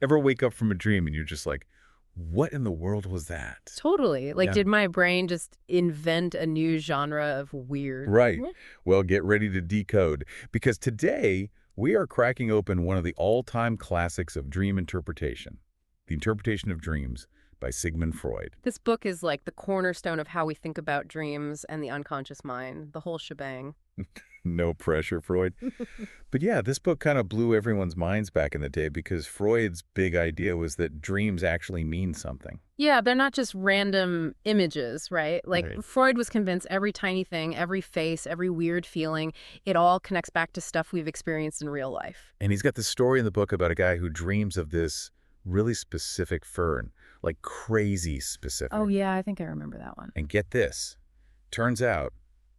Ever wake up from a dream and you're just like, what in the world was that? Totally. Like, Yeah. did my brain just invent a new genre of weird? Right. Yeah. Well, get ready to decode because today we are cracking open one of the all-time classics of dream interpretation, The Interpretation of Dreams by Sigmund Freud. This book is like the cornerstone of how we think about dreams and the unconscious mind, the whole shebang. No pressure, Freud. But yeah, this book kind of blew everyone's minds back in the day because Freud's big idea was that dreams actually mean something. Yeah, they're not just random images, right? Like Right. Freud was convinced every tiny thing, every face, every weird feeling, it all connects back to stuff we've experienced in real life. And he's got this story in the book about a guy who dreams of this really specific fern, like crazy Oh, specific. yeah, I think I remember that one. And get this, turns out,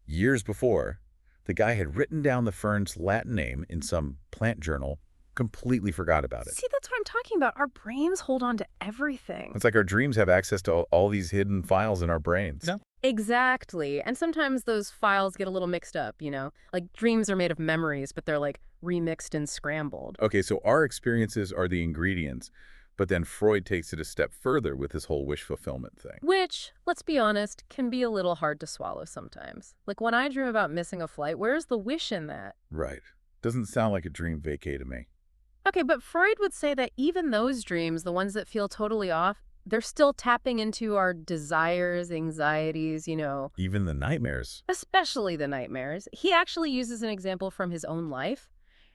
years before, the guy had written down the fern's Latin name in some plant journal, completely forgot about it. See, that's what I'm talking about. Our brains hold on to everything. It's like our dreams have access to all these hidden files in our brains. No. Exactly. And sometimes those files get a little mixed up, Like dreams are made of memories, but they're like remixed and scrambled. Okay, so our experiences are the ingredients, but then Freud takes it a step further with this whole wish fulfillment thing. Which, let's be honest, can be a little hard to swallow sometimes. Like when I dream about missing a flight, where's the wish in that? Right. Doesn't sound like a dream vacay to me. Okay, but Freud would say that even those dreams, the ones that feel totally off, they're still tapping into our desires, anxieties, Even the nightmares. especially the nightmares. He actually uses an example from his own life.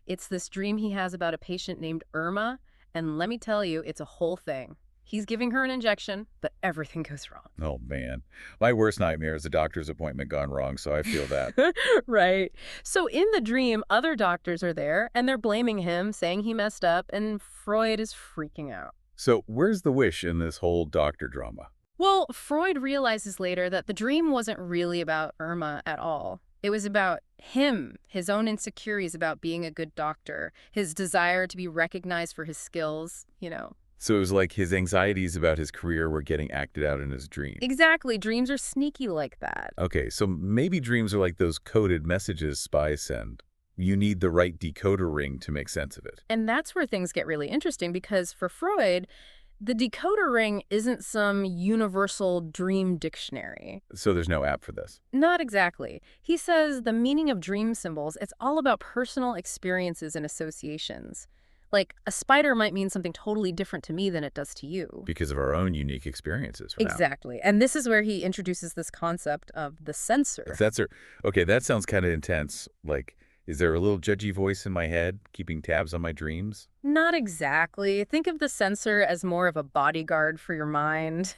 It's this dream he has about a patient named Irma, and let me tell you, it's a whole thing. He's giving her an injection, but everything goes wrong. Oh, man. My worst nightmare is a doctor's appointment gone wrong, so I feel that. Right. So in the dream, other doctors are there, and they're blaming him, saying he messed up, and Freud is freaking out. So where's the wish in this whole doctor drama? Well, Freud realizes later that the dream wasn't really about Irma at all. It was about him, his own insecurities about being a good doctor, his desire to be recognized for his skills. So it was like his anxieties about his career were getting acted out in his dream. Exactly. Dreams are sneaky like that. Okay, so maybe dreams are like those coded messages spies send. You need the right decoder ring to make sense of it. And that's where things get really interesting because for Freud, the decoder ring isn't some universal dream dictionary. So there's no app for this. Not exactly. He says the meaning of dream symbols, it's all about personal experiences and associations. Like a spider might mean something totally different to me than it does to you. Because of our own unique experiences for now. Exactly. And this is where he introduces this concept of the If sensor. that's a, okay, that sounds kind of intense. Like, is there a little judgy voice in my head keeping tabs on my dreams? Not exactly. Think of the sensor as more of a bodyguard for your mind.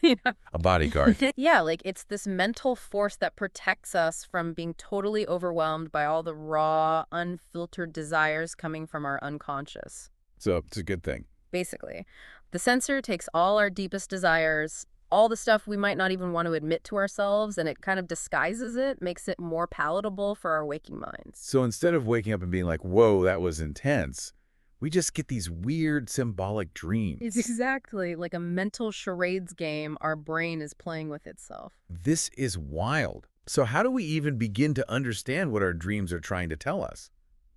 A bodyguard. Yeah, like it's this mental force that protects us from being totally overwhelmed by all the raw, unfiltered desires coming from our unconscious. So it's a good thing. Basically, the sensor takes all our deepest desires, all the stuff we might not even want to admit to ourselves, and it kind of disguises it, makes it more palatable for our waking minds. So instead of waking up and being like, whoa, that was intense, we just get these weird symbolic It's dreams. exactly like a mental charades game our brain is playing with itself. This is wild. So how do we even begin to understand what our dreams are trying to tell us?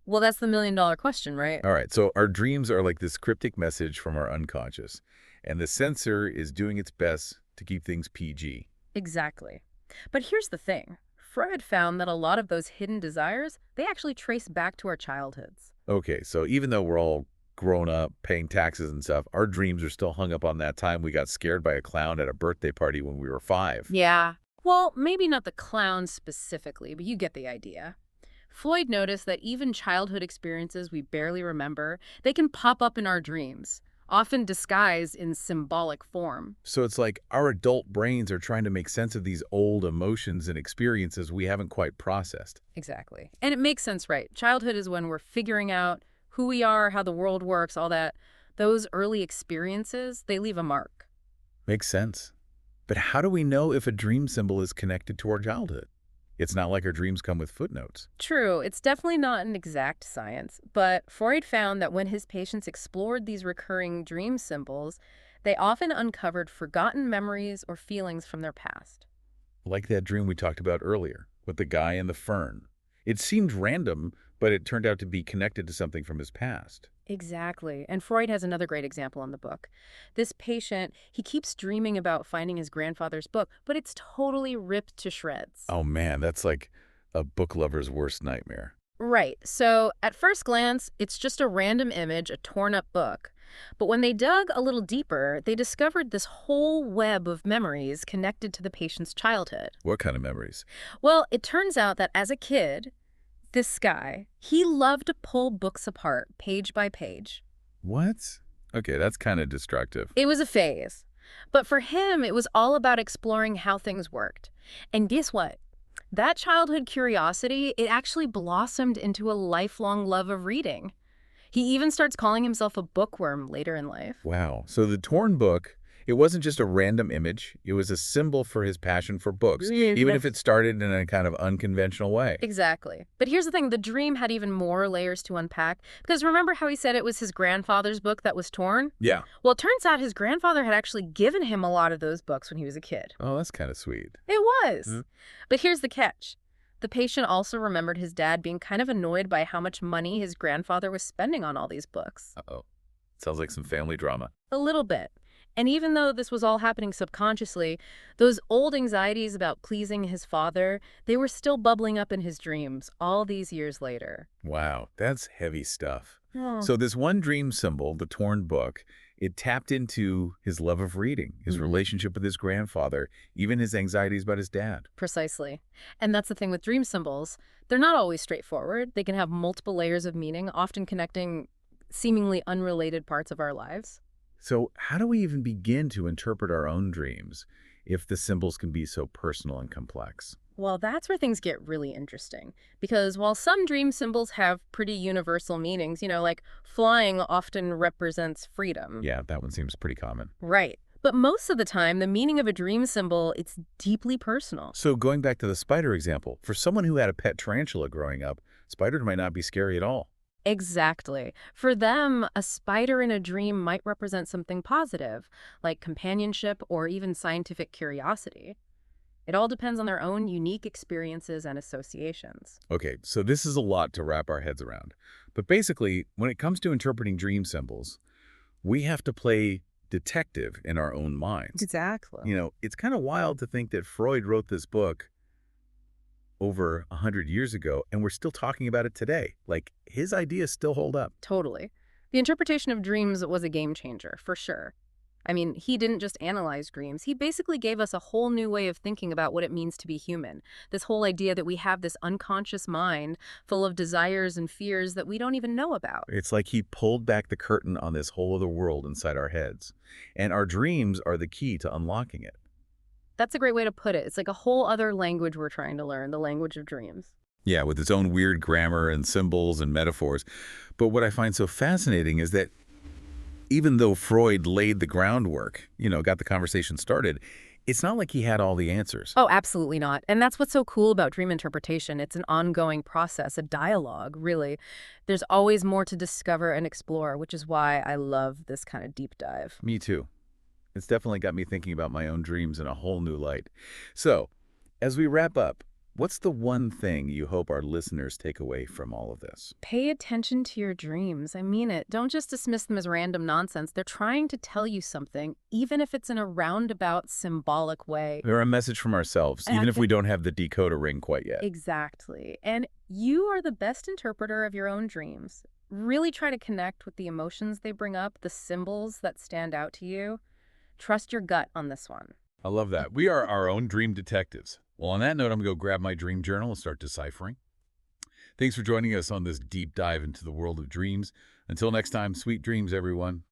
Well, that's the million-dollar question, right? All right, so our dreams are like this cryptic message from our unconscious, and the sensor is doing its best to keep things PG. Exactly. But here's the thing. Freud found that a lot of those hidden desires, they actually trace back to our childhoods. Okay, so even though we're all grown up, paying taxes and stuff, our dreams are still hung up on that time we got scared by a clown at a birthday party when we were 5. Yeah. Well, maybe not the clown specifically, but you get the idea. Floyd noticed that even childhood experiences we barely remember, they can pop up in our dreams, often disguised in symbolic form. So it's like our adult brains are trying to make sense of these old emotions and experiences we haven't quite processed. Exactly. And it makes sense, right? Childhood is when we're figuring out who we are, how the world works, all that. Those early experiences, they leave a mark. Makes sense. But how do we know if a dream symbol is connected to our childhood? It's not like our dreams come with footnotes. True, it's definitely not an exact science, but Freud found that when his patients explored these recurring dream symbols, they often uncovered forgotten memories or feelings from their past. Like that dream we talked about earlier with the guy and the fern. It seemed random, but it turned out to be connected to something from his past. Exactly. And Freud has another great example in the book. This patient, he keeps dreaming about finding his grandfather's book, but it's totally ripped to shreds. Oh man, that's like a book lover's worst nightmare. Right. So at first glance, it's just a random image, a torn up book. But when they dug a little deeper, they discovered this whole web of memories connected to the patient's childhood. What kind of memories? Well, it turns out that as a kid, this guy, he loved to pull books apart page by page. What? Okay, that's kind of destructive. It was a phase. But for him, it was all about exploring how things worked. And guess what? That childhood curiosity, it actually blossomed into a lifelong love of reading. He even starts calling himself a bookworm later in life. Wow. So the torn book, it wasn't just a random image. It was a symbol for his passion for books, even if it started in a kind of unconventional way. Exactly. But here's the thing, the dream had even more layers to unpack. Because remember how he said it was his grandfather's book that was torn? Yeah. Well, it turns out his grandfather had actually given him a lot of those books when he was a kid. Oh, that's kind of sweet. It was. Hmm. But here's the catch. The patient also remembered his dad being kind of annoyed by how much money his grandfather was spending on all these books. Uh-oh. Sounds like some family drama. A little bit. And even though this was all happening subconsciously, those old anxieties about pleasing his father, they were still bubbling up in his dreams all these years later. Wow, that's heavy stuff. Oh. So this one dream symbol, the torn book, it tapped into his love of reading, his Mhm. relationship with his grandfather, even his anxieties about his dad. Precisely. And that's the thing with dream symbols. They're not always straightforward. They can have multiple layers of meaning, often connecting seemingly unrelated parts of our lives. So how do we even begin to interpret our own dreams if the symbols can be so personal and complex? Well, that's where things get really interesting. Because while some dream symbols have pretty universal meanings, like flying often represents freedom. Yeah, that one seems pretty common. Right. But most of the time, the meaning of a dream symbol, it's deeply personal. So going back to the spider example, for someone who had a pet tarantula growing up, spiders might not be scary at all. Exactly. For them, a spider in a dream might represent something positive, like companionship or even scientific curiosity. It all depends on their own unique experiences and associations. Okay, so this is a lot to wrap our heads around. But basically, when it comes to interpreting dream symbols, we have to play detective in our own minds. Exactly. It's kind of wild to think that Freud wrote this book over 100 years ago, and we're still talking about it today. Like, his ideas still hold up. Totally. The interpretation of dreams was a game changer, for sure. I mean, he didn't just analyze dreams. He basically gave us a whole new way of thinking about what it means to be human. This whole idea that we have this unconscious mind full of desires and fears that we don't even know about. It's like he pulled back the curtain on this whole other world inside our heads. And our dreams are the key to unlocking it. That's a great way to put it. It's like a whole other language we're trying to learn, the language of dreams. Yeah, with its own weird grammar and symbols and metaphors. But what I find so fascinating is that even though Freud laid the groundwork, got the conversation started, it's not like he had all the answers. Oh, absolutely not. And that's what's so cool about dream interpretation. It's an ongoing process, a dialogue, really. There's always more to discover and explore, which is why I love this kind of deep dive. Me too. It's definitely got me thinking about my own dreams in a whole new light. So, as we wrap up, what's the one thing you hope our listeners take away from all of this? Pay attention to your dreams. I mean it. Don't just dismiss them as random nonsense. They're trying to tell you something, even if it's in a roundabout, symbolic way. They're a message from ourselves, even if we don't have the decoder ring quite yet. Exactly. And you are the best interpreter of your own dreams. Really try to connect with the emotions they bring up, the symbols that stand out to you. Trust your gut on this one. I love that. We are our own dream detectives. Well, on that note, I'm going to go grab my dream journal and start deciphering. Thanks for joining us on this deep dive into the world of dreams. Until next time, sweet dreams, everyone.